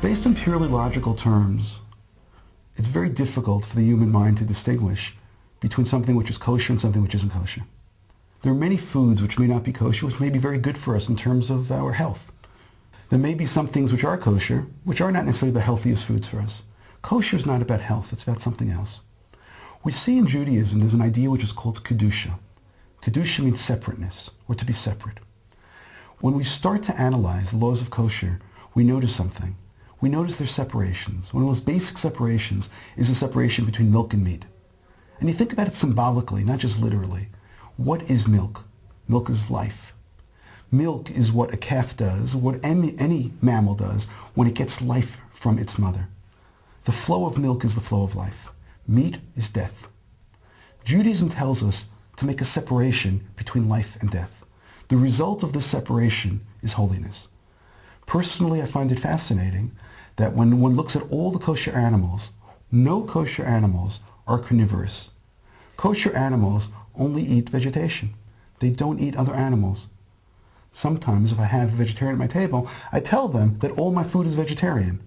Based on purely logical terms, it's very difficult for the human mind to distinguish between something which is kosher and something which isn't kosher. There are many foods which may not be kosher, which may be very good for us in terms of our health. There may be some things which are kosher, which are not necessarily the healthiest foods for us. Kosher is not about health, it's about something else. We see in Judaism there's an idea which is called kedusha. Kedusha means separateness, or to be separate. When we start to analyze the laws of kosher, we notice something. We notice there's separations. One of the most basic separations is the separation between milk and meat. And you think about it symbolically, not just literally. What is milk? Milk is life. Milk is what a calf does, what any mammal does when it gets life from its mother. The flow of milk is the flow of life. Meat is death. Judaism tells us to make a separation between life and death. The result of this separation is holiness. Personally, I find it fascinating that when one looks at all the kosher animals, no kosher animals are carnivorous. Kosher animals only eat vegetation. They don't eat other animals. Sometimes if I have a vegetarian at my table, I tell them that all my food is vegetarian.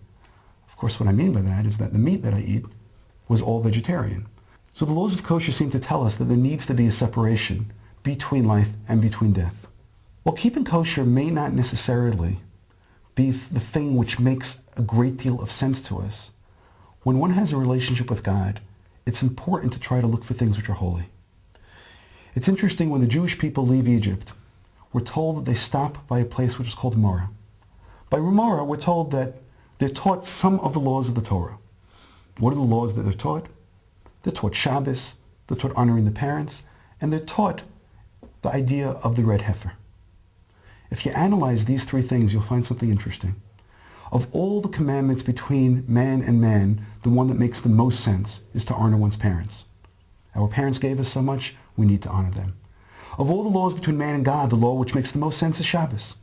Of course, what I mean by that is that the meat that I eat was all vegetarian. So the laws of kosher seem to tell us that there needs to be a separation between life and between death. While keeping kosher may not necessarily be the thing which makes a great deal of sense to us, when one has a relationship with God, it's important to try to look for things which are holy. It's interesting, when the Jewish people leave Egypt, we're told that they stop by a place which is called Marah. By Marah, we're told that they're taught some of the laws of the Torah. What are the laws that they're taught? They're taught Shabbos, they're taught honoring the parents, and they're taught the idea of the red heifer. If you analyze these three things, you'll find something interesting. Of all the commandments between man and man, the one that makes the most sense is to honor one's parents. Our parents gave us so much, we need to honor them. Of all the laws between man and God, the law which makes the most sense is Shabbos.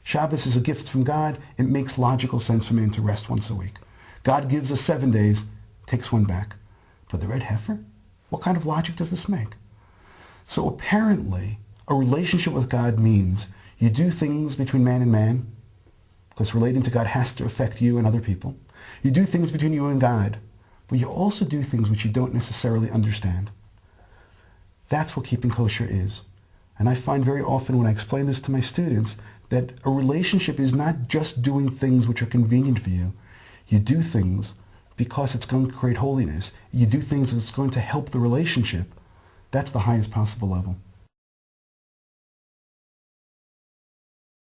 Shabbos is a gift from God. It makes logical sense for man to rest once a week. God gives us 7 days, takes one back. But the red heifer? What kind of logic does this make? So apparently, a relationship with God means you do things between man and man, because relating to God has to affect you and other people. You do things between you and God, but you also do things which you don't necessarily understand. That's what keeping kosher is. And I find very often when I explain this to my students that a relationship is not just doing things which are convenient for you. You do things because it's going to create holiness. You do things that's going to help the relationship. That's the highest possible level.